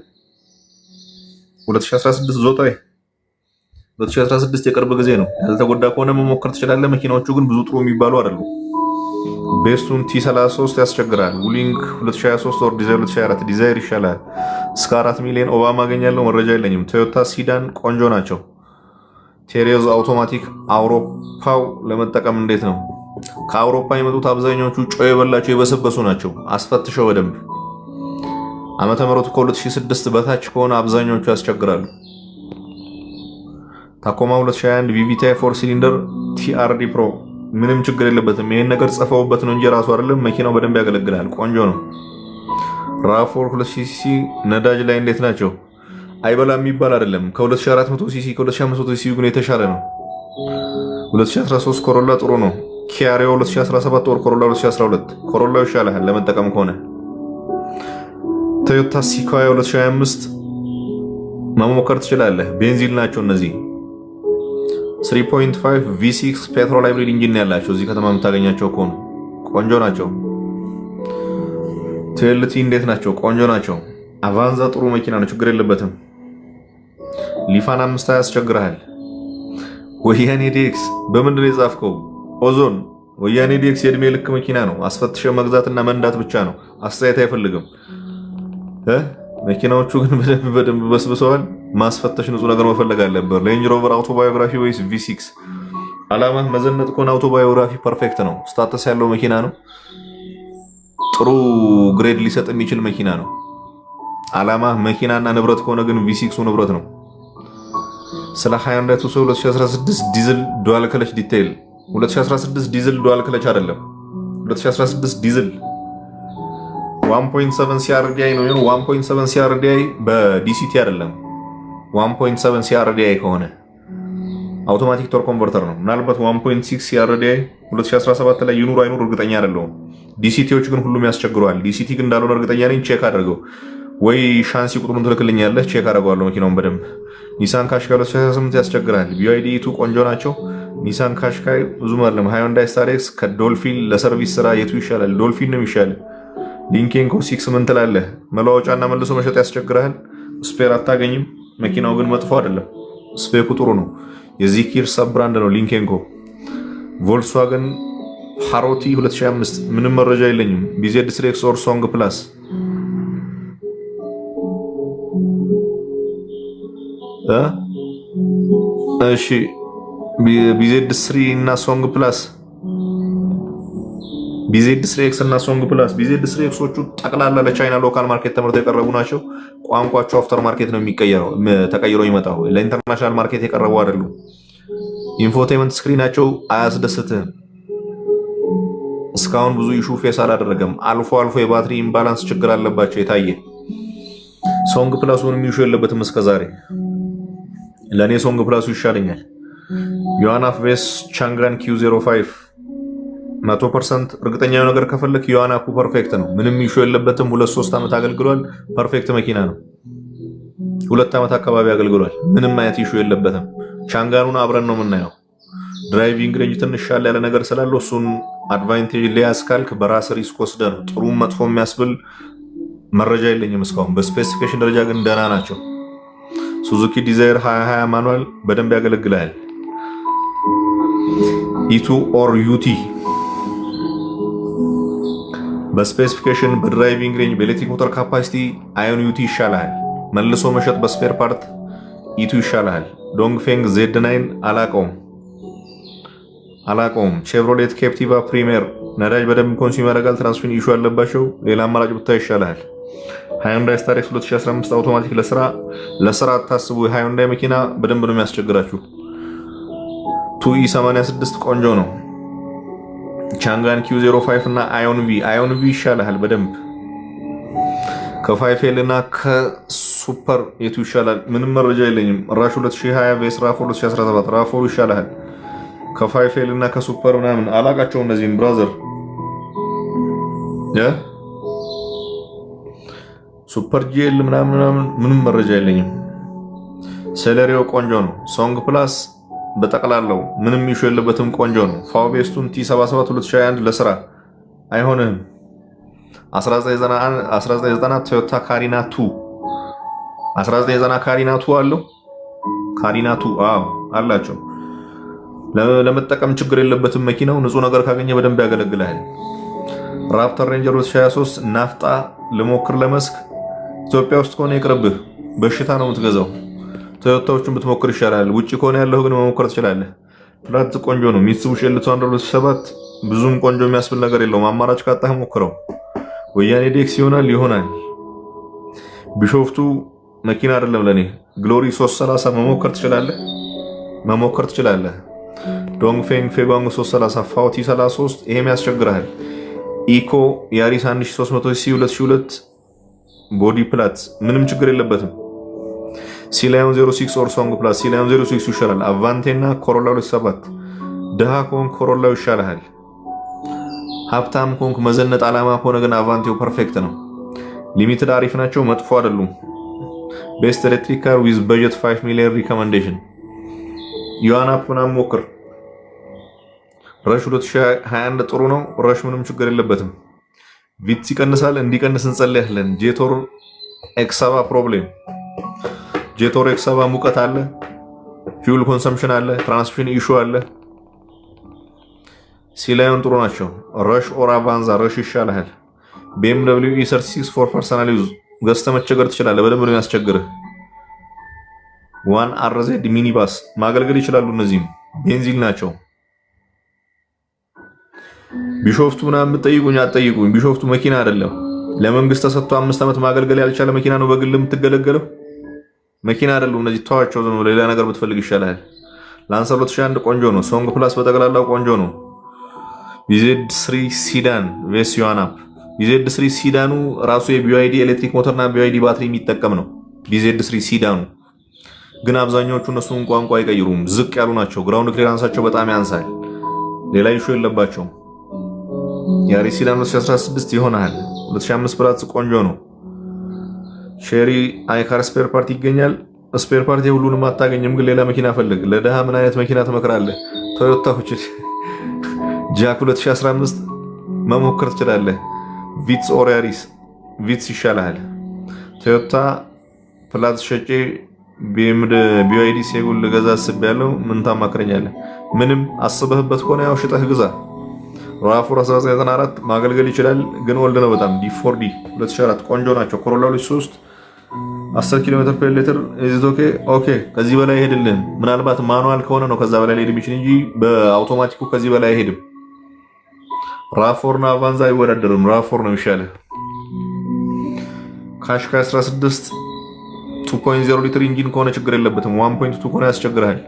2016 ዞታ 2016 የቅርብ ጊዜ ነው። ያልተጎዳ ከሆነ መሞከር ትችላለህ። መኪናዎቹ ግን ብዙ ጥሩ የሚባሉ አይደሉም። ቤስቱን T33 ያስቸግራል። ውሊንግ 2023 ኦር ዲዛይር 2024 ዲዛይር ይሻላል። እስከ 4 ሚሊዮን ኦባማ አገኛለሁ። መረጃ የለኝም። ቶዮታ ሲዳን ቆንጆ ናቸው። ቴሬዝ አውቶማቲክ አውሮፓው ለመጠቀም እንዴት ነው? ከአውሮፓ የመጡት አብዛኛዎቹ ጮ የበላቸው የበሰበሱ ናቸው። አስፈትሸው በደንብ። ዓመተ ምህረቱ ከ2006 በታች ከሆነ አብዛኛዎቹ ያስቸግራሉ። ታኮማ 2021 VVTi 4 ሲሊንደር TRD ፕሮ ምንም ችግር የለበትም። ይሄን ነገር ጽፈውበት ነው እንጂ ራሱ አይደለም። መኪናው በደንብ ያገለግላል። ቆንጆ ነው። RAV4 2000 ሲሲ ነዳጅ ላይ እንዴት ናቸው? አይበላም የሚባል አይደለም። ከ2400 ሲሲ ከ2500 ሲሲ ግን የተሻለ ነው። 2013 ኮሮላ ጥሩ ነው። ኪያሪዮ 2017 ወር ኮሮላ 2012 ኮሮላው ይሻላል ለመጠቀም ከሆነ። ቶዮታ ሲኳያ 2025 መሞከር ትችላለህ። ቤንዚን ናቸው እነዚህ። 3.5 V6 ፔትሮል ሃይብሪድ ኢንጂን ያላቸው እዚህ ከተማ የምታገኛቸው ከሆኑ ቆንጆ ናቸው። ቴልቲ እንዴት ናቸው? ቆንጆ ናቸው። አቫንዛ ጥሩ መኪና ነው፣ ችግር የለበትም። ሊፋን 5 ያስቸግርሃል። ወያኔ ዲኤክስ በምንድን ነው የጻፍከው? ኦዞን ወያኔ ዲኤክስ የእድሜ ልክ መኪና ነው። አስፈትሸ መግዛትና መንዳት ብቻ ነው። አስተያየት አይፈልግም። መኪናዎቹ ግን በደንብ በስብሰዋል። ማስፈተሽ ንጹህ ነገር መፈለግ አለበት። ሬንጅ ሮቨር አውቶባዮግራፊ ወይስ V6? አላማ መዘነጥ ከሆነ አውቶባዮግራፊ ፐርፌክት ነው። ስታተስ ያለው መኪና ነው። ጥሩ ግሬድ ሊሰጥ የሚችል መኪና ነው። አላማ መኪናና ንብረት ከሆነ ግን V6 ንብረት ነው። ስለ ሃይንዳይ ቱሶ 2016 ዲዝል ዱዋል ክለች ዲቴይል 2016 ዲዝል ዱዋል ክለች አይደለም። 2016 ዲዝል 1.7 CRDI ነው። 1.7 CRDI በዲሲቲ አይደለም። 1.7 CRDI ከሆነ አውቶማቲክ ቶር ኮንቨርተር ነው። ምናልባት 1.6 CRDI 2017 ላይ ይኑር አይኑር እርግጠኛ አይደለሁም። ዲሲቲዎች ግን ሁሉም ያስቸግረዋል። ዲሲቲ ግን እንዳልሆነ እርግጠኛ ነኝ። ቼክ አድርገው ወይ ሻንሲ ቁጥሩን ትልክልኛለህ፣ ቼክ አደርገዋለሁ መኪናውን በደንብ። ኒሳን ካሽካይ 2018 ያስቸግራል። BYD ቱ ቆንጆ ናቸው። ኒሳን ካሽካይ ብዙም አይደለም። ሃይንዳይ ስታሬክስ ከዶልፊን ለሰርቪስ ስራ የቱ ይሻላል? ዶልፊን ነው ይሻላል። ሊንኬንኮ 6 ምን ትላለህ? መለዋወጫና መልሶ መሸጥ ያስቸግራል። ስፔር አታገኝም። መኪናው ግን መጥፎ አይደለም። ስፔኩ ጥሩ ነው። የዚህ ኪር ሰብ ብራንድ ነው ሊንኬንኮ። ቮልክስዋገን ሃሮቲ 2005 ምንም መረጃ የለኝም። BZ3 ኦር ሶንግ ፕላስ እሺ BZ3 እና ሶንግ ፕላስ ቢዜድ 3ኤክስ እና ሶንግ ፕላስ ቢዜድ 3ኤክሶቹ ጠቅላላ ለቻይና ሎካል ማርኬት ተመርተው የቀረቡ ናቸው። ቋንቋቸው አፍተር ማርኬት ነው የሚቀየረው ተቀይሮ ይመጣው ለኢንተርናሽናል ማርኬት የቀረቡ አይደሉም። ኢንፎቴመንት ስክሪናቸው አያስደስትህም። እስካሁን ብዙ ኢሹ ፌስ አላደረገም። አልፎ አልፎ የባትሪ ኢምባላንስ ችግር አለባቸው የታየ። ሶንግ ፕላስ ምንም ኢሹ የለበትም እስከዛሬ። ለእኔ ሶንግ ፕላሱ ይሻለኛል። ዮዋናፕ ቬስ ቻንግራን Q05 100% እርግጠኛው ነገር ከፈለክ ዮዋናፑ ፐርፌክት ነው። ምንም ኢሹ የለበትም። 2-3 ዓመት አገልግሏል። ፐርፌክት መኪና ነው። 2 ዓመት አካባቢ አገልግሏል። ምንም አይነት ኢሹ የለበትም። ቻንጋኑን አብረን ነው የምናየው። ድራይቪንግ ሬንጅ ትንሽ ሻል ያለ ነገር ስላለው እሱን አድቫንቴጅ ሊያዝ ካልክ በራስ ሪስክ ወስደህ ነው። ጥሩ መጥፎ የሚያስብል መረጃ የለኝም እስካሁን። በስፔሲፊኬሽን ደረጃ ግን ደህና ናቸው። ሱዙኪ ዲዛይር 2020 ማኑዋል በደንብ ያገለግላል። ኢቱ ኦር ዩቲ በስፔሲፊኬሽን በድራይቪንግ ሬንጅ በኤሌክትሪክ ሞተር ካፓሲቲ አዮን ዩቲ ይሻላል። መልሶ መሸጥ በስፔር ፓርት ኢቱ ይሻላል። ዶንግፌንግ Z9 አላቀውም። ቼቭሮሌት ኬፕቲቫ ፕሪሚየር ነዳጅ በደንብ ኮንሱም ያደርጋል። ትራንስሚሽን ኢሹ ያለባቸው ሌላ አማራጭ ብታይ ይሻላል። ሃይንዳይ ስታር ኤክስ 2015 አውቶማቲክ ለስራ አታስቡ። የሃይንዳይ መኪና በደንብ ነው የሚያስቸግራችሁ። ቱኢ 86 ቆንጆ ነው። ቻንጋን Q05 እና አዮን ቪ ይሻላል በደንብ ከፋይፌል እና ከሱፐር የቱ ይሻላል? ምንም መረጃ የለኝም። ራሽ 2020 ቬስ ራፎር 2017 ራፎር ይሻላል ከፋይፌል እና ከሱፐር ምናምን አላቃቸው። እነዚህም ብራዘር ሱፐር ጂኤል ምናምን ምንም መረጃ የለኝም። ሴሌሪዮ ቆንጆ ነው። ሶንግ ፕላስ በጠቅላላው ምንም ኢሹ የለበትም። ቆንጆ ነው። ፋውቤስቱን T77 2021 ለስራ አይሆንም። 1990 ቶዮታ ካሪና 2 አለው። ካሪና 2 አላቸው። ለመጠቀም ችግር የለበትም መኪናው። ንጹህ ነገር ካገኘ በደንብ ያገለግላል። ራፕተር ሬንጀር 2023 ናፍጣ ልሞክር ለመስክ ኢትዮጵያ ውስጥ ከሆነ ይቅርብህ፣ በሽታ ነው የምትገዛው። ቶዮታዎቹን ብትሞክር ይሻላል። ውጪ ከሆነ ያለው ግን መሞከር ትችላለህ። ፕላት ቆንጆ ነው። ሚትሱቢሺ L207 ብዙም ቆንጆ የሚያስብል ነገር የለውም። አማራጭ ካጣህ ሞክረው። ወያኔ ዴክስ ይሆናል። ቢሾፍቱ መኪና አይደለም ለኔ። ግሎሪ 330 መሞከር ትችላለህ። ዶንግፌንግ ፌጓንግ 330 ፋውቲ 33 ይሄም ያስቸግራል። ኢኮ ያሪስ 1300 C2002 ቦዲ ፕላት ምንም ችግር የለበትም። ሲላዮን 06 ኦር ሶንግ ፕላስ ሲላዮን 06 ይሻላል። አቫንቴና ኮሮላ 27 ድሃ ኮንክ ኮሮላው ይሻላል። ሀብታም ኮንክ መዘነጥ ዓላማ ከሆነ ግን አቫንቴው ፐርፌክት ነው። ሊሚትድ አሪፍ ናቸው፣ መጥፎ አይደሉም። ቤስት ኤሌክትሪክ ካር ዊዝ በጀት 5 ሚሊዮን ሪኮመንዴሽን ዮዋናፕ ምናምን ሞክር። ረሽ 2021 ጥሩ ነው። ረሽ ምንም ችግር የለበትም። ቪትስ ይቀንሳል፣ እንዲቀንስ እንጸልያለን። ጄቶር ኤክስ7 ፕሮብሌም ጄቶር ኤክስ7 ሙቀት አለ፣ ፊውል ኮንሰምፕሽን አለ፣ ትራንስሚሽን ኢሹ አለ። ሲላዮን ጥሩ ናቸው። ረሽ ኦር አቫንዛ ረሽ ይሻላል። BMW E36 ፎር ፐርሰናል ዩዝ ገዝተህ መቸገር ትችላለህ። በደንብ ነው የሚያስቸግርህ። 1RZ ሚኒባስ ማገልገል ይችላሉ። እነዚህም ቤንዚን ናቸው። ቢሾፍቱ ምናምን የምትጠይቁኝ አትጠይቁኝ። ቢሾፍቱ መኪና አይደለም። ለመንግስት ተሰጥቶ 5 ዓመት ማገልገል ያልቻለ መኪና ነው በግል የምትገለገለው። መኪና አይደሉም እነዚህ። ተዋቸው። ዘመኑ ሌላ ነገር ብትፈልግ ይሻላል። ላንሰር 2001 ቆንጆ ነው። ሶንግ ፕላስ በጠቅላላው ቆንጆ ነው። BZ3 ሲዳን ቬስ ዮዋናፕ BZ3 ሲዳኑ ራሱ የBYD ኤሌክትሪክ ሞተርና BYD ባትሪ የሚጠቀም ነው። BZ3 ሲዳኑ ግን አብዛኛዎቹ እነሱን ቋንቋ አይቀይሩም። ዝቅ ያሉ ናቸው። ግራውንድ ክሊራንሳቸው በጣም ያንሳል። ሌላ ኢሹ የለባቸውም። ያሪስ ሲዳን 2016 ይሆናል። 2005 ፕላስ ቆንጆ ነው። ሼሪ አይካር ስፔር ፓርቲ ይገኛል። ስፔር ፓርቲ ሁሉንም አታገኝም፣ ግን ሌላ መኪና ፈልግ። ለደሃ ምን አይነት መኪና ትመክራለህ? ቶዮታዎች ጃክ 2015 መሞከር ትችላለህ። ቪትስ ኦር ያሪስ ቪትስ ይሻላል። ቶዮታ ፕላስ ሸጬ BYD ሴጉል ገዛ አስቤያለሁ። ምን ታማክረኛለህ? ምንም አስበህበት ከሆነ ያው ሽጠህ ግዛ። ራፎር 1994 ማገልገል ይችላል፣ ግን ወልድ ነው በጣም። D4D 2004 ቆንጆ ናቸው። ኮሮላ 3 10 ኪሎ ሜትር ፐር ሊትር ኦኬ። ከዚህ በላይ አይሄድልህም። ምናልባት ማኑዋል ከሆነ ነው ከዛ በላይ ሊሄድ የሚችል እንጂ በአውቶማቲኩ ከዚህ በላይ አይሄድም። ራፎርና አቫንዛ አይወዳደርም። ራፎር ነው የሚሻለው። ካሽካይ 16 2.0 ሊትር ኢንጂን ከሆነ ችግር የለበትም። 1.2 ከሆነ ያስቸግራል።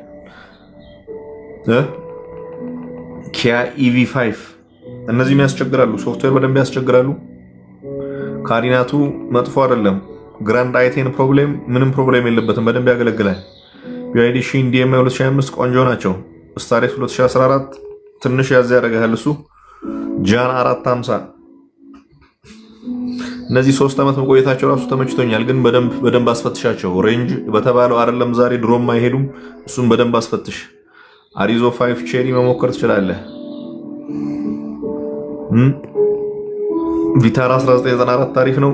ኪያ ኢቪ5 እነዚህም ያስቸግራሉ። ሶፍትዌር በደንብ ያስቸግራሉ። ካሪናቱ መጥፎ አይደለም። ግራንድ አይቴን ምንም ፕሮብሌም የለበትም። በደንብ ያገለግላል። ቢዋይዲ ሺን ዲኤምአይ 2025 ቆንጆ ናቸው። ስታሬስ 2014 ትንሽ ያዝ ያደርጋል እሱ። ጃን 450 እነዚህ 3 ዓመት መቆየታቸው ራሱ ተመችቶኛል። ግን በደንብ አስፈትሻቸው። ሬንጅ በተባለው አይደለም ዛሬ ድሮም አይሄዱም። እሱም በደንብ አስፈትሽ። አሪዞ 5 ቼሪ መሞከር ትችላለህ። ቪታራ 1994 ታሪፍ ነው።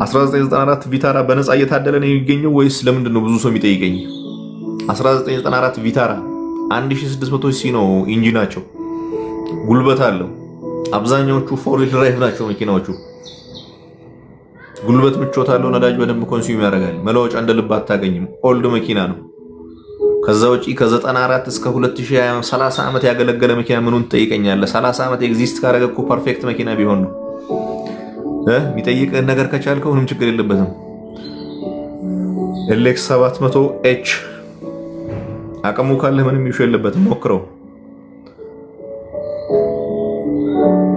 1994 ቪታራ በነፃ እየታደለ ነው የሚገኘው ወይስ ለምንድን ነው ብዙ ሰው የሚጠይቀኝ? 1994 ቪታራ 1600 ሲሲ ነው ኢንጂናቸው። ጉልበት አለው። አብዛኛዎቹ ፎር ዊል ድራይቭ ናቸው መኪናዎቹ። ጉልበት ምቾት አለው። ነዳጅ በደንብ ኮንሱም ያደርጋል። መለወጫ እንደ ልብ አታገኝም። ኦልድ መኪና ነው። ከዛ ውጪ ከ94 እስከ 2020 30 ዓመት ያገለገለ መኪና ምኑን ትጠይቀኛለህ? 30 ዓመት ኤግዚስት ካደረገ እኮ ፐርፌክት መኪና ቢሆን ነው። የሚጠይቅህን ነገር ከቻልከው ምንም ችግር የለበትም። ኤልኤክስ 700 ኤች አቅሙ ካለህ ምንም ይሹ የለበትም። ሞክረው።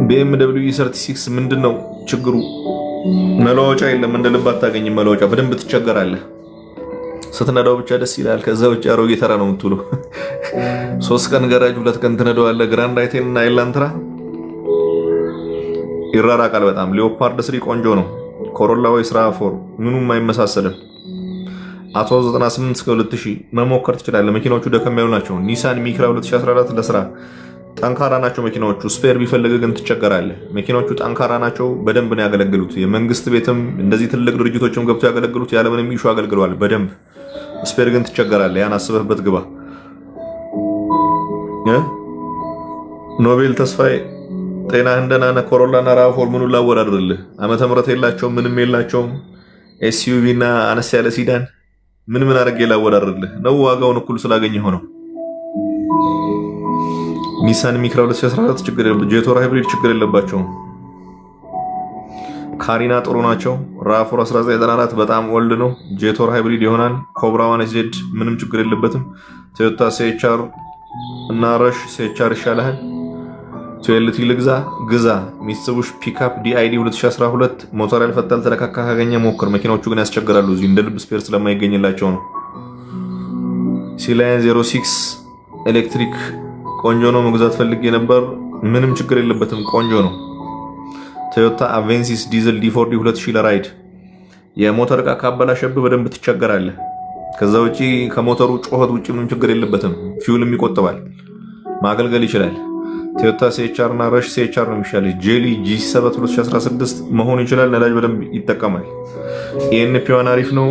BMW E36 ምንድነው ችግሩ? መለወጫ የለም። እንደ ልብ አታገኝም። መለወጫ በደንብ ትቸገራለህ። ስትነዳው ብቻ ደስ ይላል። ከዛ ውጭ አሮጌ ተራ ነው የምትውለው። 3 ቀን ገራጅ 2 ቀን ትነዳዋለህ። ግራንድ አይቴን እና ኤላንትራ ይራራቃል በጣም። ሊዮፓርድ 3 ቆንጆ ነው። ኮሮላ ወይ ራፎር ምኑም አይመሳሰልም። አቶ 98 እስከ 2000 መሞከር ትችላለህ። መኪናዎቹ ደከም ያሉ ናቸው። ኒሳን ሚክራ 2014 ለስራ ጠንካራ ናቸው መኪናዎቹ። ስፔር ቢፈልግ ግን ትቸገራለህ። መኪናዎቹ ጠንካራ ናቸው። በደንብ ነው ያገለግሉት። የመንግስት ቤትም እንደዚህ ትልቅ ድርጅቶችም ገብቶ ያገለግሉት ያለምንም ኢሹ አገልግለዋል በደንብ። ስፔር ግን ትቸገራለህ። ያን አስበህበት ግባ። ኖቤል ተስፋዬ ጤና እንደናነ ኮሮላና ራፎር ምኑን ላወዳድርልህ? ዓመተ ምህረት የላቸውም፣ ምንም የላቸውም። ኤስዩቪ እና አነስ ያለ ሲዳን ምን አድርጌ ላወዳድርልህ ነው? ዋጋውን እኩል ስላገኘ ሆነው። ኒሳን ሚክራ 2014 ችግር የለበት። ጄቶር ሃይብሪድ ችግር የለባቸውም። ካሪና ጥሩ ናቸው። ራፎር 1994 በጣም ኦልድ ነው። ጄቶር ሃይብሪድ ይሆናል። ኮብራ ዋን ዜድ ምንም ችግር የለበትም። ቶዮታ ሲኤችአር እና ረሽ ሲኤችአር ይሻላል። ቱኤልቲ ልግዛ ግዛ። ሚትሱቢሺ ፒክአፕ ዲአይዲ 2012 ሞተር ያልፈታል። ተለካካ ካገኘ ሞክር። መኪናዎቹ ግን ያስቸግራሉ። እዚህ እንደ ልብ ስፔር ስለማይገኝላቸው ነው። ሲላየን 06 ኤሌክትሪክ ቆንጆ ነው። መግዛት ፈልጌ ነበር። ምንም ችግር የለበትም። ቆንጆ ነው። ቶዮታ አቬንሲስ ዲዝል ዲ40 2000 ለራይድ የሞተር ዕቃ ካበላሸብህ በደንብ ትቸገራለህ። ከዛ ውጪ ከሞተሩ ጮኸት ውጪ ምንም ችግር የለበትም። ፊውልም ይቆጥባል። ማገልገል ይችላል። ቶዮታ ሲኤችአር እና ረሽ ሲኤችአር ነው የሚሻለው። ጄሊ G7 2016 መሆን ይችላል። ነዳጅ በደንብ ይጠቀማል። ኢኤንፒ1 አሪፍ ነው።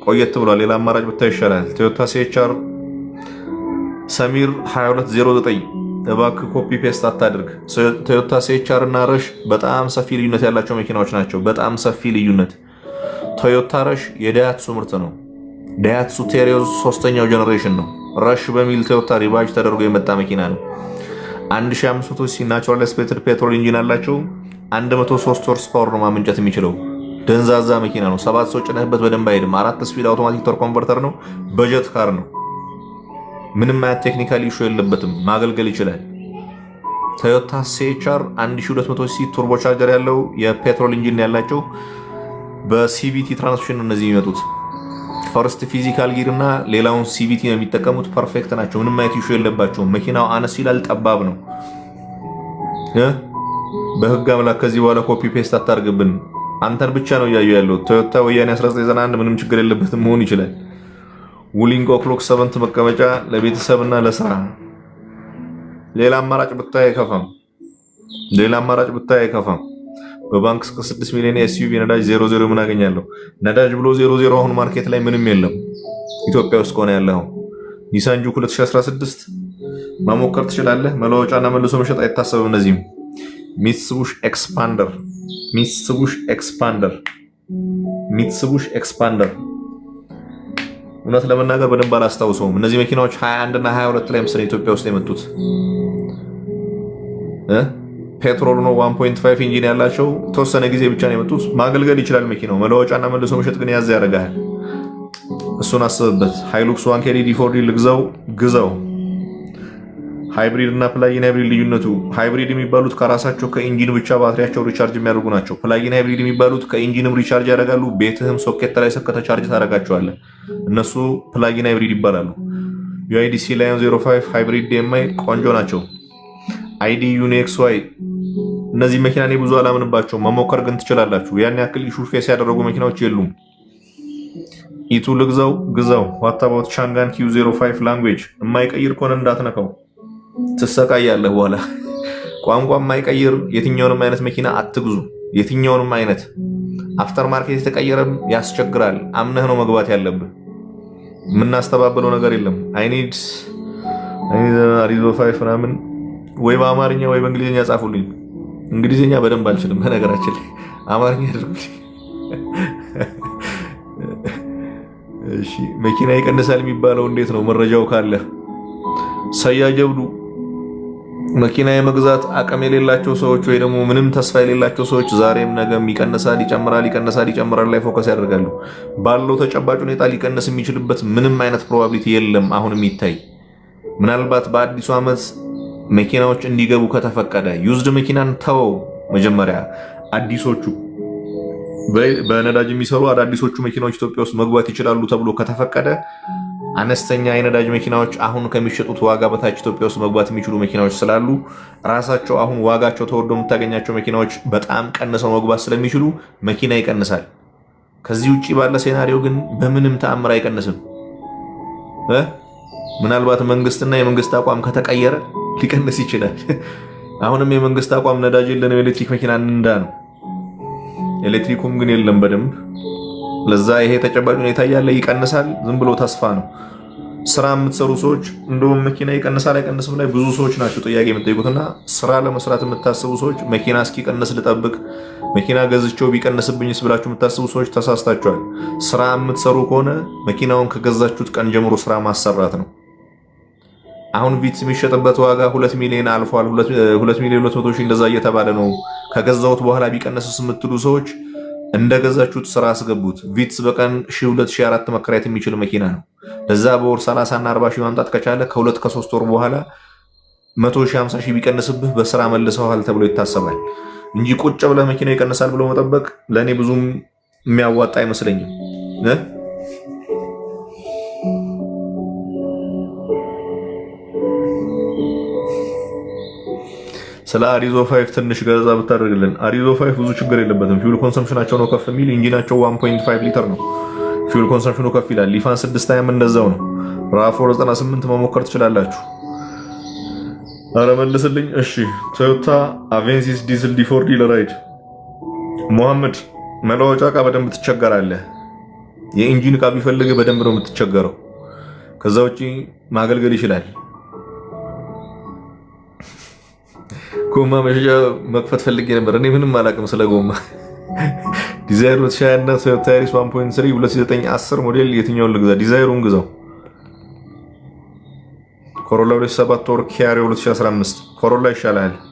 ቆየት ብሏል። ሌላ አማራጭ ብታይ ይሻላል። ቶዮታ ሲኤችአር ሰሚር 2209 እባክህ ኮፒ ፔስት አታድርግ። ቶዮታ ሲኤችአር እና ረሽ በጣም ሰፊ ልዩነት ያላቸው መኪናዎች ናቸው። በጣም ሰፊ ልዩነት። ቶዮታ ረሽ የዳያትሱ ምርት ነው። ዳያትሱ ቴሪዮስ 3ኛው ጀነሬሽን ነው። ረሽ በሚል ቶዮታ ሪባጅ ተደርጎ የመጣ መኪና ነው። 1500 ሲሲ ናቹራል አስፔክትድ ፔትሮል ኢንጂን አላቸው። 103 ሆርስ ፓወር ነው ማመንጨት የሚችለው። ደንዛዛ መኪና ነው። 7 ሰው ጭነህበት በደንብ አይሄድም። 4 ስፒድ አውቶማቲክ ቶርክ ኮንቨርተር ነው። በጀት ካር ነው። ምንም አይነት ቴክኒካል ኢሹ የለበትም። ማገልገል ይችላል። ቶዮታ ሲኤችአር 1200 ሲሲ ቱርቦ ቻርጀር ያለው የፔትሮል ኢንጂን ያላቸው በሲቪቲ ትራንስሚሽን ነው እነዚህ የሚመጡት። ፈርስት ፊዚካል ጊር እና ሌላውን ሲቪቲ ነው የሚጠቀሙት። ፐርፌክት ናቸው። ምንም አይነት ኢሹ የለባቸውም። መኪናው አነስ ይላል፣ ጠባብ ነው። በህግ አምላክ ከዚህ በኋላ ኮፒ ፔስት አታርግብን። አንተን ብቻ ነው እያየሁ ያለው። ቶዮታ ወያኔ 1991 ምንም ችግር የለበትም መሆን ይችላል። ውሊንግ ኦክሎክ 7 መቀመጫ ለቤተሰብና ለስራ። ሌላ አማራጭ ብታይ አይከፋም። በባንክ እስከ 6 ሚሊዮን ኤስዩቪ ነዳጅ 00 ምን አገኛለሁ? ነዳጅ ብሎ 00 አሁን ማርኬት ላይ ምንም የለም ኢትዮጵያ ውስጥ ከሆነ ያለው። ኒሳን ጁክ 2016 መሞከር ትችላለህ። መለወጫና መልሶ መሸጥ አይታሰብም። እነዚህም ሚትሱቢሺ ኤክስፓንደር እውነት ለመናገር በደንብ አላስታውሰውም። እነዚህ መኪናዎች 21 እና 22 ላይ ምስል ኢትዮጵያ ውስጥ የመጡት ፔትሮል ነው 1.5 ኢንጂን ያላቸው ተወሰነ ጊዜ ብቻ ነው የመጡት። ማገልገል ይችላል መኪናው። መለወጫና መልሶ መሸጥ ግን ያዝ ያደርጋል። እሱን አስብበት። ሃይሉክስ 1KD ዲ4ዲ ልግዛው ግዛው። ሃይብሪድ እና ፕላጊን ሃይብሪድ ልዩነቱ፣ ሃይብሪድ የሚባሉት ከራሳቸው ከኢንጂን ብቻ ባትሪያቸው ሪቻርጅ የሚያደርጉ ናቸው። ፕላጊን ሃይብሪድ የሚባሉት ከኢንጂንም ሪቻርጅ ያደርጋሉ። ቤትህም ሶኬት ላይ ሰከተ ቻርጅ ታደርጋቸዋለህ። እነሱ ፕላጊን ሃይብሪድ ይባላሉ። ዩአይዲሲ ላይን 05 ሃይብሪድ ዲኤምአይ ቆንጆ ናቸው። አይዲ ዩኒክስ ዋይ እነዚህ መኪና እኔ ብዙ አላምንባቸው። መሞከር ግን ትችላላችሁ። ያን ያክል ኢሹ ፌስ ያደረጉ መኪናዎች የሉም። ኢቱ ልግዛው ግዛው። ዋት አባውት ሻንጋን Q05 ላንጉዌጅ የማይቀይር ከሆነ እንዳትነካው ትሰቃያለህ። በኋላ ቋንቋ የማይቀይር የትኛውንም አይነት መኪና አትግዙ። የትኛውንም አይነት አፍተር ማርኬት የተቀየረም ያስቸግራል። አምነህ ነው መግባት ያለብህ። የምናስተባበለው ነገር የለም። አይኒድ አሪዞ 5 ምናምን ወይ በአማርኛ ወይ በእንግሊዝኛ ጻፉልኝ። እንግሊዝኛ በደንብ አልችልም በነገራችን ላይ አማርኛ አድርጉልኝ። እሺ መኪና ይቀንሳል የሚባለው እንዴት ነው? መረጃው ካለ ሰያጀብዱ መኪና የመግዛት አቅም የሌላቸው ሰዎች ወይ ደግሞ ምንም ተስፋ የሌላቸው ሰዎች ዛሬም ነገም ይቀንሳል ይጨምራል ላይ ፎከስ ያደርጋሉ። ባለው ተጨባጭ ሁኔታ ሊቀንስ የሚችልበት ምንም አይነት ፕሮባቢሊቲ የለም። አሁንም ይታይ ምናልባት በአዲሱ ዓመት መኪናዎች እንዲገቡ ከተፈቀደ ዩዝድ መኪናን ተወው። መጀመሪያ አዲሶቹ በነዳጅ የሚሰሩ አዳዲሶቹ መኪናዎች ኢትዮጵያ ውስጥ መግባት ይችላሉ ተብሎ ከተፈቀደ አነስተኛ የነዳጅ መኪናዎች አሁን ከሚሸጡት ዋጋ በታች ኢትዮጵያ ውስጥ መግባት የሚችሉ መኪናዎች ስላሉ ራሳቸው አሁን ዋጋቸው ተወዶ የምታገኛቸው መኪናዎች በጣም ቀንሰው መግባት ስለሚችሉ መኪና ይቀንሳል። ከዚህ ውጭ ባለ ሴናሪዮ ግን በምንም ተአምር አይቀንስም። ምናልባት መንግስትና የመንግስት አቋም ከተቀየረ ሊቀንስ ይችላል። አሁንም የመንግስት አቋም ነዳጅ የለንም ኤሌክትሪክ መኪና እንዳ ነው። ኤሌክትሪኩም ግን የለም በደንብ። ለዛ ይሄ ተጨባጭ ሁኔታ ያለ ይቀንሳል። ዝም ብሎ ተስፋ ነው። ስራ የምትሰሩ ሰዎች እንደውም መኪና ይቀንሳል አይቀንስም ላይ ብዙ ሰዎች ናቸው ጥያቄ የምትጠይቁትና ስራ ለመስራት የምታስቡ ሰዎች መኪና እስኪቀንስ ልጠብቅ፣ መኪና ገዝቼው ቢቀንስብኝስ ብላችሁ የምታስቡ ሰዎች ተሳስታችኋል። ስራ የምትሰሩ ከሆነ መኪናውን ከገዛችሁት ቀን ጀምሮ ስራ ማሰራት ነው። አሁን ቪትስ የሚሸጥበት ዋጋ 2 ሚሊዮን አልፏል። 2 ሚሊዮን 200 ሺህ እንደዛ እየተባለ ነው። ከገዛሁት በኋላ ቢቀንስስ የምትሉ ሰዎች እንደገዛችሁት ስራ አስገቡት። ቪትስ በቀን 2004 መከራየት የሚችል መኪና ነው። ለዛ በወር 30 እና 40 ሺህ ማምጣት ከቻለ ከ2 ከ3 ወር በኋላ 100 ሺህ 50 ሺህ ቢቀንስብህ በስራ መልሰዋል ተብሎ ይታሰባል እንጂ ቁጭ ብለህ መኪና ይቀንሳል ብሎ መጠበቅ ለእኔ ብዙም የሚያዋጣ አይመስለኝም። ስለ አሪዞ 5 ትንሽ ገዛ ብታደርግልን። አሪዞ 5 ብዙ ችግር የለበትም። ፊውል ኮንሰምፕሽናቸው ነው ከፍ የሚል። ኢንጂናቸው 1.5 ሊትር ነው። ፊውል ኮንሰምፕሽኑ ከፍ ይላል። ሊፋን 6 እንደዛው ነው። ራፎር 98 መሞከር ትችላላችሁ። አረ መልስልኝ። እሺ ቶዮታ አቬንሲስ ዲዝል ዲ4ዲ ለራይድ መሐመድ መለወጫ እቃ በደንብ ትቸገራለህ። የኢንጂን እቃ ቢፈልግ በደንብ ነው የምትቸገረው። ከዛ ውጪ ማገልገል ይችላል። ጎማ መሸጫ መክፈት ፈልጌ ነበር። እኔ ምንም አላውቅም ስለ ጎማ። ዲዛይር 2020 እና ቶዮታ ያሪስ 1.3 2009 ሞዴል የትኛውን ልግዛ? ዲዛይሩን ግዛው። ኮሮላ 2007 ወር ኪያሪ 2015 ኮሮላ ይሻላል።